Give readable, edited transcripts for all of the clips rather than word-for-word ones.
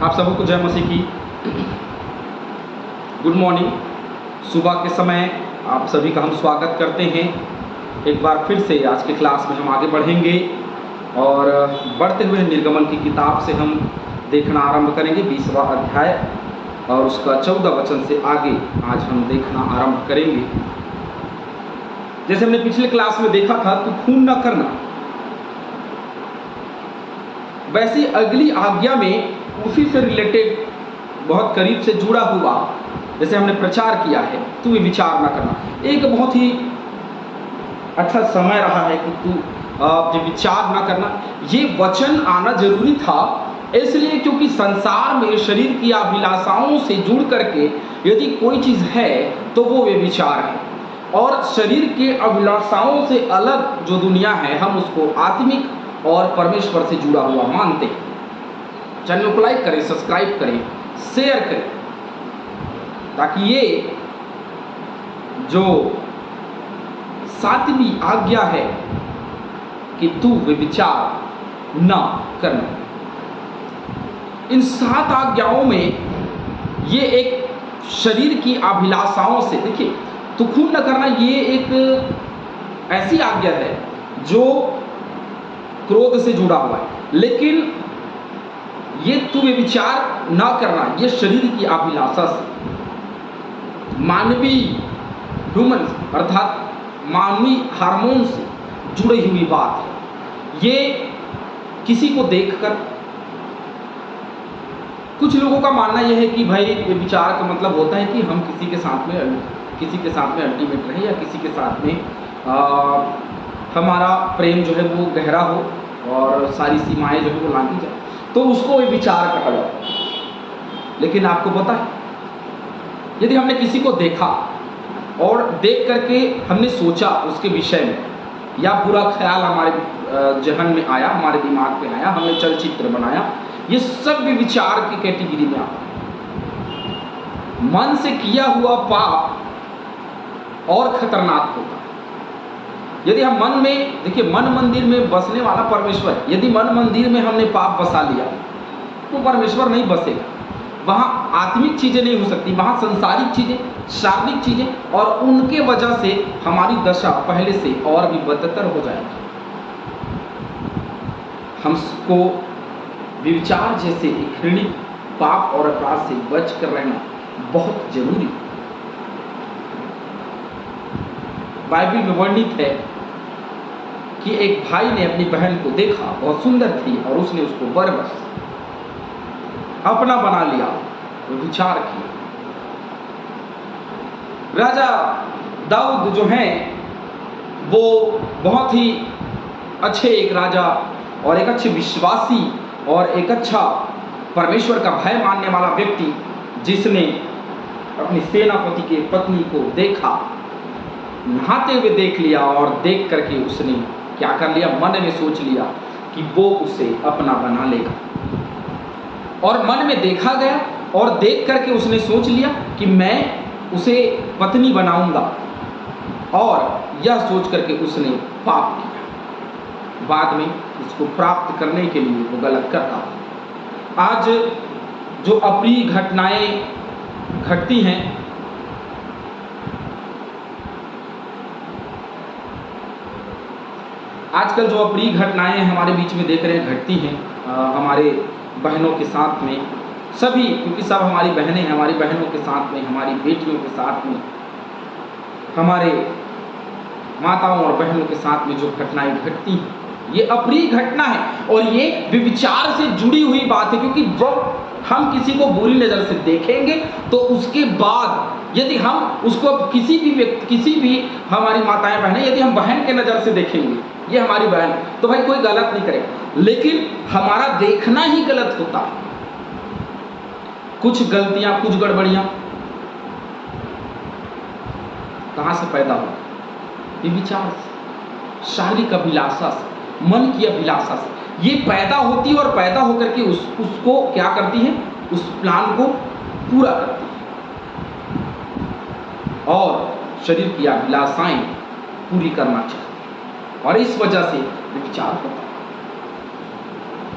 आप सबों को जय मसीह की गुड मॉर्निंग। सुबह के समय आप सभी का हम स्वागत करते हैं। एक बार फिर से आज के क्लास में हम आगे बढ़ेंगे और बढ़ते हुए निर्गमन की किताब से हम देखना आरंभ करेंगे 20वां अध्याय और उसका 14 वचन से आगे आज हम देखना आरंभ करेंगे। जैसे हमने पिछले क्लास में देखा था तो खून न करना, वैसे अगली आज्ञा में उसी से रिलेटेड बहुत करीब से जुड़ा हुआ जैसे हमने प्रचार किया है, तू विचार न करना। एक बहुत ही अच्छा समय रहा है कि तू जो विचार न करना, ये वचन आना जरूरी था इसलिए क्योंकि संसार में शरीर की अभिलाषाओं से जुड़ करके यदि कोई चीज़ है तो वो व्यभिचार है। और शरीर के अभिलाषाओं से अलग जो दुनिया है हम उसको आत्मिक और परमेश्वर से जुड़ा हुआ मानते हैं। चैनल को लाइक करें, सब्सक्राइब करें, शेयर करें ताकि ये जो 7वीं आज्ञा है कि तू व्यभिचार न करना, इन 7 आज्ञाओं में ये एक शरीर की अभिलाषाओं से, देखिए तो खून न करना ये एक ऐसी आज्ञा है जो क्रोध से जुड़ा हुआ है, लेकिन ये तू व्यभिचार न करना ये शरीर की अभिलाषा से, मानवीय ह्यूमन अर्थात मानवीय हार्मोन से जुड़ी हुई बात है। ये किसी को देखकर कुछ लोगों का मानना यह है कि भाई व्यभिचार का मतलब होता है कि हम किसी के साथ में अल्टीमेट रहे या किसी के साथ में हमारा प्रेम जो है वो गहरा हो और सारी सीमाएं जो है वो लांघी जाए, तो उसको व्यभिचार कहा जाता है। लेकिन आपको पता है यदि हमने किसी को देखा और देख करके हमने सोचा उसके विषय में या बुरा ख्याल हमारे जहन में आया, हमारे दिमाग में आया, हमने चलचित्र बनाया, ये सब व्यभिचार की कैटेगरी में आता है। मन से किया हुआ पाप और खतरनाक होता है। यदि हम मन में, देखिए मन मंदिर में बसने वाला परमेश्वर है, यदि मन मंदिर में हमने पाप बसा लिया तो परमेश्वर नहीं बसेगा। वहाँ आत्मिक चीज़ें नहीं हो सकती, वहाँ संसारिक चीज़ें, शारीरिक चीज़ें, और उनके वजह से हमारी दशा पहले से और भी बदतर हो जाएगी। हमको व्यभिचार जैसे घृणित पाप और अपराध से बच कर रहना बहुत जरूरी है। बाइबल में वर्णित है कि एक भाई ने अपनी बहन को देखा, बहुत सुंदर थी, और उसने उसको बरबस अपना बना लिया, विचार किया। राजा दाऊद जो हैं वो बहुत ही अच्छे एक राजा और एक अच्छे विश्वासी और एक अच्छा परमेश्वर का भय मानने वाला व्यक्ति, जिसने अपनी सेनापति के पत्नी को देखा, नहाते हुए देख लिया, और देख करके उसने क्या कर लिया, मन में सोच लिया कि वो उसे अपना बना लेगा। और मन में देखा गया और देख करके उसने सोच लिया कि मैं उसे पत्नी बनाऊंगा, और यह सोच करके उसने पाप किया। बाद में इसको प्राप्त करने के लिए वो गलत करता। आज जो अप्रिय घटनाएं घटती हैं, आजकल जो अप्रिय घटनाएं हमारे बीच में देख रहे हैं घटती हैं हमारे बहनों के साथ में, सभी, क्योंकि सब हमारी बहनें हैं, हमारी बहनों के साथ में, हमारी बेटियों के साथ में, हमारे माताओं और बहनों के साथ में जो घटनाएं घटती हैं, ये अप्रिय घटना है और ये व्यभिचार से जुड़ी हुई बात है। क्योंकि जब हम किसी को बुरी नज़र से देखेंगे तो उसके बाद यदि हम उसको किसी भी हमारी माताएं बहनें, यदि हम बहन के नज़र से देखेंगे, ये हमारी बहन, तो भाई कोई गलत नहीं करेगा, लेकिन हमारा देखना ही गलत होता है। कुछ गलतियां, कुछ गड़बड़ियां कहां से पैदा होती? व्यभिचार से, शारीरिक अभिलाषा से, मन की अभिलाषा से ये पैदा होती है, और पैदा होकर के उसको क्या करती है, उस प्लान को पूरा करती है और शरीर की अभिलाषाएं पूरी करना चाहती है, और इस वजह से व्यभिचार होता है।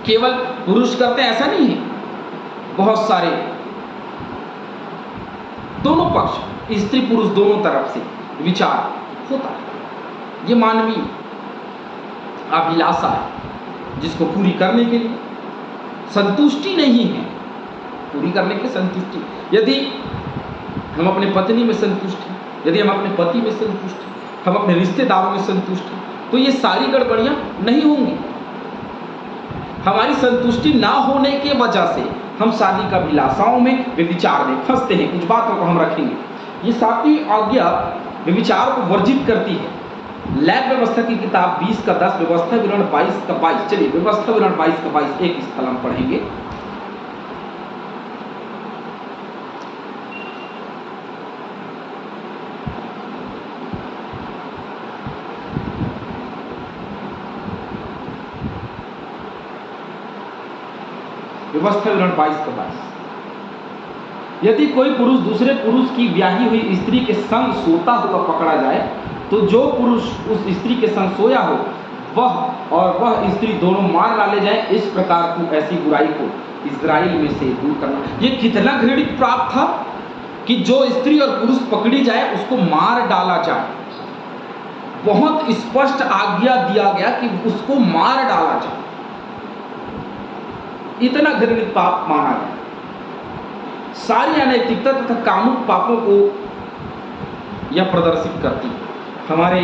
केवल पुरुष करते हैं ऐसा नहीं है, बहुत सारे दोनों पक्ष, स्त्री पुरुष दोनों तरफ से विचार होता है। ये मानवीय अभिलाषा है जिसको पूरी करने के लिए संतुष्टि नहीं है, पूरी करने के लिए संतुष्टि। यदि हम अपने पत्नी में संतुष्ट हैं, यदि हम अपने पति में संतुष्ट हैं, हम अपने रिश्तेदारों में संतुष्ट हैं, तो ये सारी गड़बड़ियां नहीं होंगी। हमारी संतुष्टि ना होने के वजह से हम शादी का अभिलाषाओं में, व्यभिचार में फंसते हैं। कुछ बातों को हम रखेंगे। ये 7वीं आज्ञा व्यभिचार को वर्जित करती है। लैब व्यवस्था की किताब 20 का 10, व्यवस्था विवरण 22 का 22। चलिए व्यवस्था विवरण 22 का 22 एक स्थल हम पढ़ेंगे। व्यवस्था विवरण 22 का 22। यदि कोई पुरुष दूसरे पुरुष की ब्याही हुई स्त्री के संग सोता हुआ पकड़ा जाए, तो जो पुरुष उस स्त्री के संग सोया हो वह स्त्री दोनों मार डाले जाए। इस प्रकार तू ऐसी बुराई को इस्राएल में से दूर करना। ये कितना घृणित पाप था कि जो स्त्री और पुरुष पकड़ी जाए उसको मार डाला जाए। बहुत स्पष्ट आज्ञा दिया गया कि उसको मार डाला जाए। इतना घृणित पाप माना गया। सारी अनैतिकता तथा कामुक पापों को यह प्रदर्शित करती है। हमारे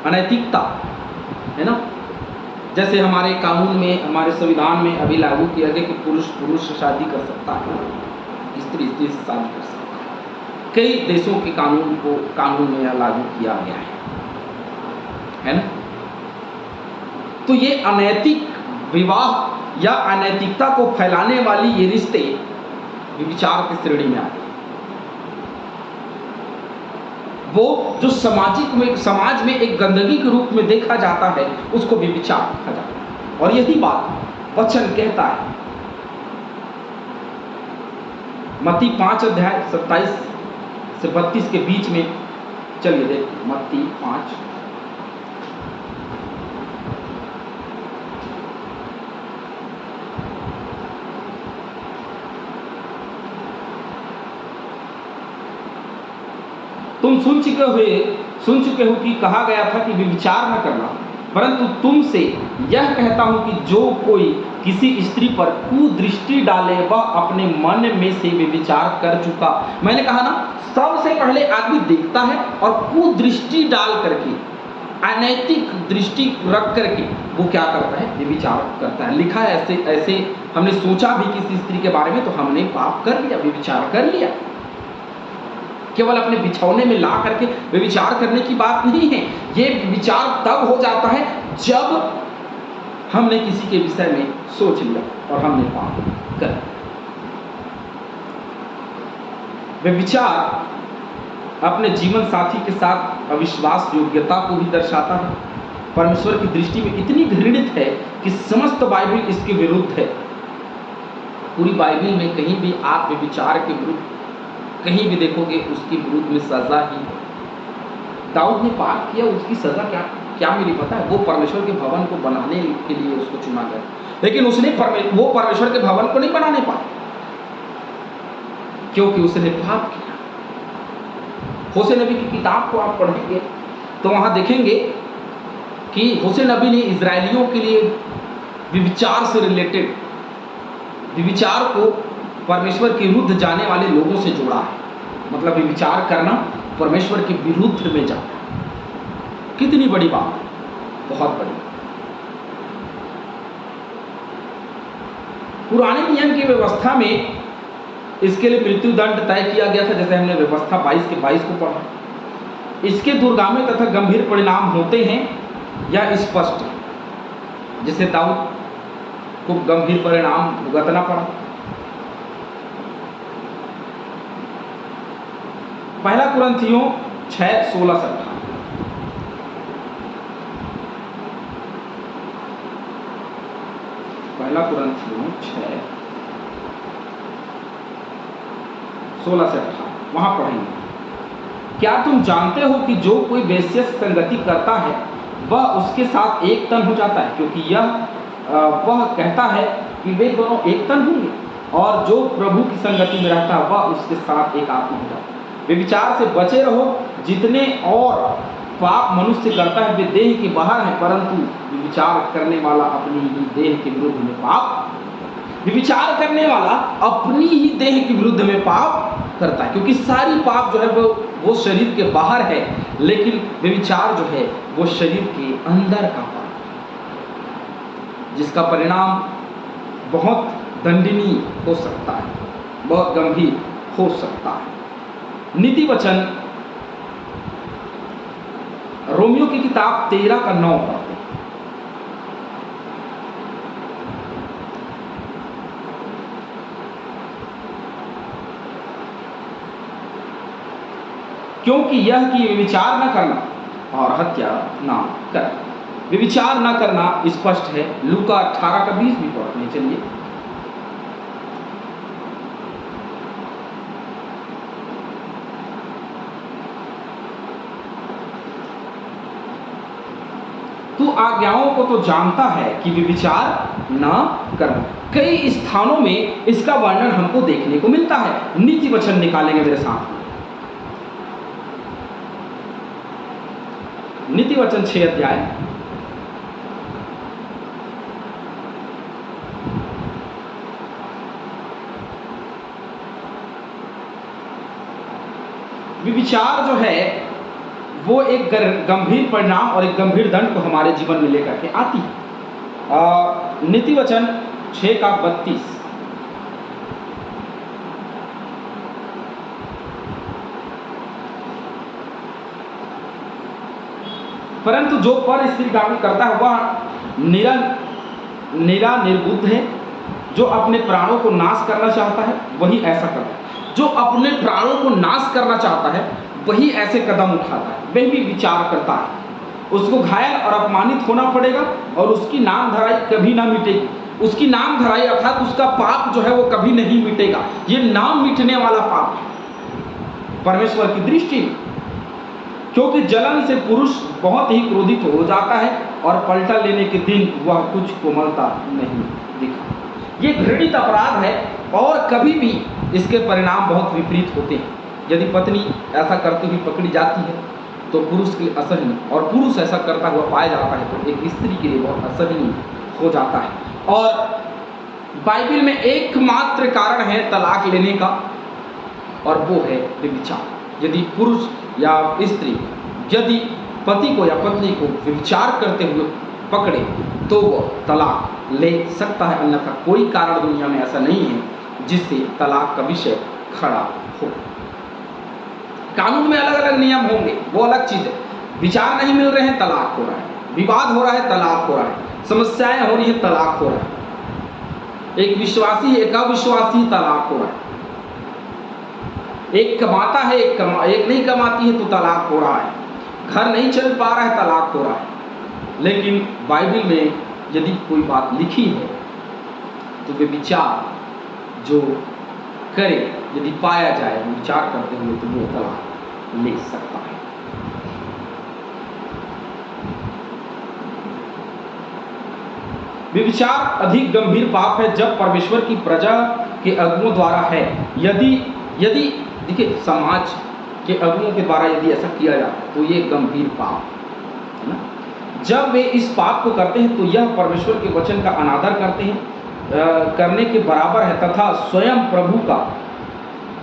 अनैतिकता है ना, जैसे हमारे कानून में, हमारे संविधान में अभी लागू किया गया कि पुरुष पुरुष से शादी कर सकता है, स्त्री स्त्री से शादी कर सकता है। कई देशों के कानून में यह लागू किया गया है ना। तो ये अनैतिक विवाह या अनैतिकता को फैलाने वाली ये रिश्ते व्यभिचार की श्रेणी में आते हैं। वो जो समाज में एक गंदगी के रूप में देखा जाता है, उसको व्यभिचार कहा जाता है। और यही बात वचन कहता है। मत्ती 5 अध्याय 27 से 32 के बीच में। चलिए देखिए मत्ती 5 तुम सुन चुके हो कि कहा गया था कि व्यभिचार न करना, परंतु तुमसे यह कहता हूं कि जो कोई किसी स्त्री पर कुदृष्टि डाले वह अपने मन में से व्यभिचार कर चुका। मैंने कहा ना, सबसे पहले आदमी देखता है और कुदृष्टि डाल करके, अनैतिक दृष्टि रख करके वो क्या करता है, व्यभिचार करता है। लिखा है ऐसे हमने सोचा भी किसी स्त्री के बारे में तो हमने पाप कर लिया, व्यभिचार कर लिया। केवल अपने बिछौने में ला करके व्यभिचार करने की बात नहीं है। ये विचार तब हो जाता है जब हमने किसी के विषय में सोच लिया और हमने पाप कर। व्यभिचार अपने जीवन साथी के साथ अविश्वास योग्यता को भी दर्शाता है। परमेश्वर की दृष्टि में इतनी घृणित है कि समस्त बाइबल इसके विरुद्ध है। पूरी बाइबल में कहीं भी आप व्यभिचार के विरुद्ध कहीं भी देखोगे उसकी विरुद्ध में सजा ही है। दाऊद ने पाप किया, उसकी सजा क्या मिली पता है? वो परमेश्वर के भवन को बनाने के लिए उसको चुना गया, लेकिन वो परमेश्वर के भवन को नहीं बनाने पाया क्योंकि उसने पाप किया। होशे नबी की किताब को आप पढ़ेंगे तो वहां देखेंगे कि होशे नबी ने इजरायलियों के लिए व्यभिचार से रिलेटेड, व्यभिचार को परमेश्वर के विरुद्ध जाने वाले लोगों से जोड़ा है। मतलब व्यभिचार करना परमेश्वर के विरुद्ध में जाना। कितनी बड़ी बात है, बहुत बड़ी। पुराने नियम की व्यवस्था में इसके लिए मृत्यु दंड तय किया गया था, जैसे हमने व्यवस्था 22 के 22 को पढ़ा। इसके दुर्गामी तथा गंभीर परिणाम होते हैं या स्पष्ट, जैसे दाऊद को गंभीर परिणाम भुगतना पड़ा। पहला कुरिन्थियों 6:16 से 18। पहला कुरिन्थियों 6:16 से 18 वहां पढ़ेंगे। क्या तुम जानते हो कि जो कोई वेश्या से संगति करता है वह उसके साथ एक तन हो जाता है, क्योंकि वह कहता है कि वे दोनों एक तन होंगे। और जो प्रभु की संगति में रहता है वह उसके साथ एक आत्मा हो जाता है। व्यभिचार से बचे रहो। जितने और पाप मनुष्य करता है वे देह के बाहर है, परंतु व्यभिचार करने वाला अपनी ही देह के विरुद्ध में पाप, व्यभिचार करने वाला अपनी ही देह के विरुद्ध में पाप करता है, क्योंकि सारी पाप जो है वो शरीर के बाहर है, लेकिन व्यभिचार जो है वो शरीर के अंदर का पाप, जिसका परिणाम बहुत दंडनीय हो सकता है, बहुत गंभीर हो सकता है। नीति वचन रोमियो की किताब 13 का 9 पढ़ते हैं। क्योंकि यह कि व्यभिचार न करना और हत्या ना कर। व्यभिचार न करना स्पष्ट है। लूका 18 का 20 भी पढ़ते हैं। चलिए, तू आज्ञाओं को तो जानता है कि व्यभिचार न करना। कई स्थानों में इसका वर्णन हमको देखने को मिलता है। नीति वचन निकालेंगे मेरे साथ। नीति वचन 6 अध्याय व्यभिचार जो है वो एक गंभीर परिणाम और एक गंभीर दंड को हमारे जीवन में लेकर के आती है। नीति वचन 6 का 32, परंतु जो पर स्त्रीगामी करता है वह निर्बुद्ध है। जो अपने प्राणों को नाश करना चाहता है वही ऐसा करता है। जो अपने प्राणों को नाश करना चाहता है वही ऐसे कदम उठाता है, वही भी विचार करता है। उसको घायल और अपमानित होना पड़ेगा और उसकी नाम धराई कभी ना मिटेगी। उसकी नाम धराई अर्थात उसका पाप जो है वो कभी नहीं मिटेगा। ये नाम मिटने वाला पाप है परमेश्वर की दृष्टि में, क्योंकि जलन से पुरुष बहुत ही क्रोधित हो जाता है और पलटा लेने के दिन वह कुछ कोमलता नहीं दिखा। ये घृणित अपराध है और कभी भी इसके परिणाम बहुत विपरीत होते हैं। यदि पत्नी ऐसा करती हुई पकड़ी जाती है तो पुरुष के लिए असहनीय, और पुरुष ऐसा करता हुआ पाया जाता है तो एक स्त्री के लिए बहुत असहनीय हो जाता है। और बाइबल में एकमात्र कारण है तलाक लेने का, और वो है व्यभिचार। यदि पुरुष या स्त्री यदि पति को या पत्नी को व्यभिचार करते हुए पकड़े तो वो तलाक ले सकता है, अन्यथा कोई कारण दुनिया में ऐसा नहीं है जिससे तलाक का विषय खड़ा हो। कानून में अलग अलग नियम होंगे, वो अलग चीज है। विचार नहीं मिल रहे हैं, तलाक हो रहा है। विवाद हो रहा है, तलाक हो रहा है। समस्याएं हो रही है, तलाक हो रहा है। एक विश्वासी एक अविश्वासी, तलाक हो रहा है। एक कमाता है, एक नहीं कमाती है तो तलाक हो रहा है। घर नहीं चल पा रहा है, तलाक हो रहा है। लेकिन बाइबल में यदि कोई बात लिखी है तो वे विचार जो करे, यदि पाया जाए विचार करते हुए, तो वो तलाक ले सकता है। व्यभिचार अधिक गंभीर पाप है जब परमेश्वर की प्रजा के अगुओं द्वारा है। यदि देखिए, समाज के अगुओं के द्वारा यदि ऐसा किया जाए तो ये गंभीर पाप है ना। जब वे इस पाप को करते हैं तो यह परमेश्वर के वचन का अनादर करते हैं, करने के बराबर है, तथा स्वयं प्रभु का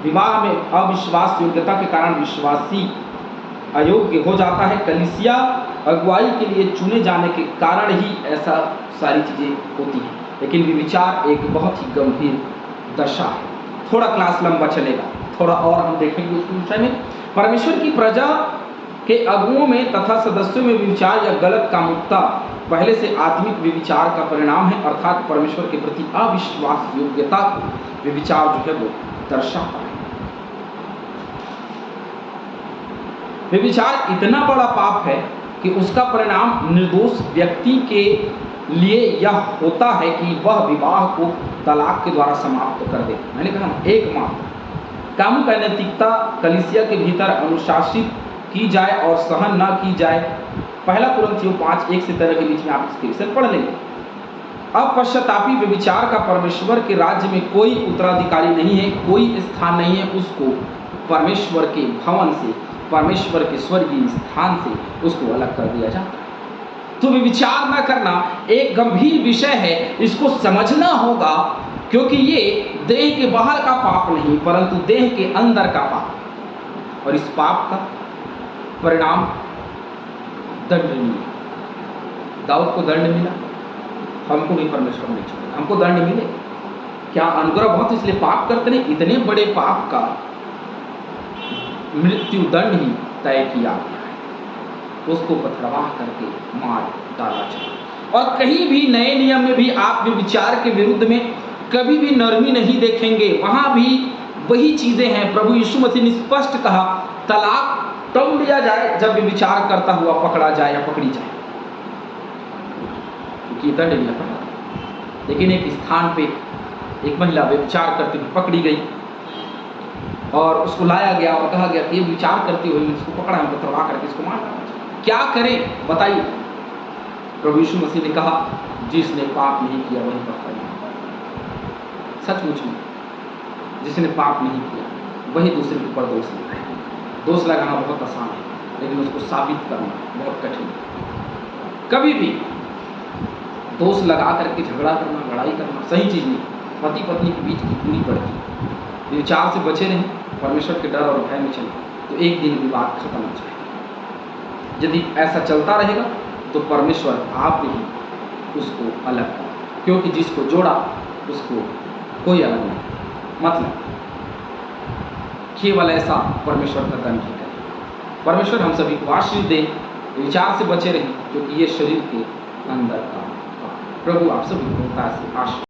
विवाह में अविश्वास योग्यता के कारण विश्वासी अयोग्य हो जाता है। कलीसिया अगुवाई के लिए चुने जाने के कारण ही ऐसा सारी चीज़ें होती हैं। लेकिन व्यभिचार एक बहुत ही गंभीर दशा है। थोड़ा क्लास लंबा चलेगा, थोड़ा और हम देखेंगे उस विषय में। परमेश्वर की प्रजा के अगुओं में तथा सदस्यों में व्यभिचार या गलत कामुकता पहले से आत्मिक व्यभिचार का परिणाम है, अर्थात परमेश्वर के प्रति अविश्वास योग्यता को व्यभिचार जो है वो दर्शाता है। व्यभिचार इतना बड़ा पाप है कि उसका परिणाम निर्दोष व्यक्ति के लिए यह होता है कि वह विवाह को तलाक के द्वारा समाप्त कर दे। मैंने कहा ना, एकमात्र कामुक अनैतिकता कलीसिया के भीतर अनुशासित की जाए और सहन न की जाए। पहला कुरिन्थियों 5:1 से 13 के बीच में आप इसके विषय पढ़ लेंगे। अपश्चातापी व्यभिचार का परमेश्वर के राज्य में कोई उत्तराधिकारी नहीं है, कोई स्थान नहीं है। उसको परमेश्वर के भवन से, परमेश्वर के स्वर्गीय स्थान से उसको अलग कर दिया जाता है। तो व्यभिचार न करना एक गंभीर विषय है, इसको समझना होगा, क्योंकि ये देह के बाहर का पाप नहीं परंतु देह के अंदर का पाप, और इस पाप का परिणाम दंडनीय। दाऊद को दंड मिला, हमको भी परमेश्वर ने छोड़ा, हमको दंड मिले। क्या अनुग्रह बहुत इसलिए पाप करते नहीं? इतने बड़े पाप का मृत्यु दंड ही तय किया गया है, उसको पथरवाह करके मार डाला जाए। और कहीं भी नए नियम में भी आप व्यभिचार के विरुद्ध में कभी भी नरमी नहीं देखेंगे, वहां भी वही चीजें हैं। प्रभु यीशु मसीह ने स्पष्ट कहा, तलाक तब दिया जाए जब व्यभिचार करता हुआ पकड़ा जाए या पकड़ी जाए, क्योंकि दंड नहीं पड़ा। लेकिन एक स्थान पे एक महिला व्यभिचार करती हुई पकड़ी गई और उसको लाया गया और कहा गया कि ये विचार करती हुई इसको पकड़ा, हमको तलवार करके इसको मार डाला। क्या करें बताइए? प्रभु यीशु मसीह ने कहा, जिसने पाप नहीं किया वही पर करें। सचमुच में जिसने पाप नहीं किया वही दूसरे के ऊपर दोष लगाए। दोष लगाना बहुत आसान है, लेकिन उसको साबित करना बहुत कठिन है। कभी भी दोष लगा करके झगड़ा करना, लड़ाई करना सही चीज नहीं। पति पत्नी के बीच की दूरी बढ़ती है। विचार से बचे रहें, परमेश्वर के डर और भय में चलें, तो एक दिन विवाद खत्म हो जाएगा। यदि ऐसा चलता रहेगा तो परमेश्वर आप ही उसको अलग करें, क्योंकि जिसको जोड़ा उसको कोई अलग नहीं। मतलब केवल ऐसा परमेश्वर का दंड ही करे। परमेश्वर हम सभी को आशीष दे, विचार से बचे रहें, क्योंकि ये शरीर के अंदर का प्रभु आप सभी को आशीष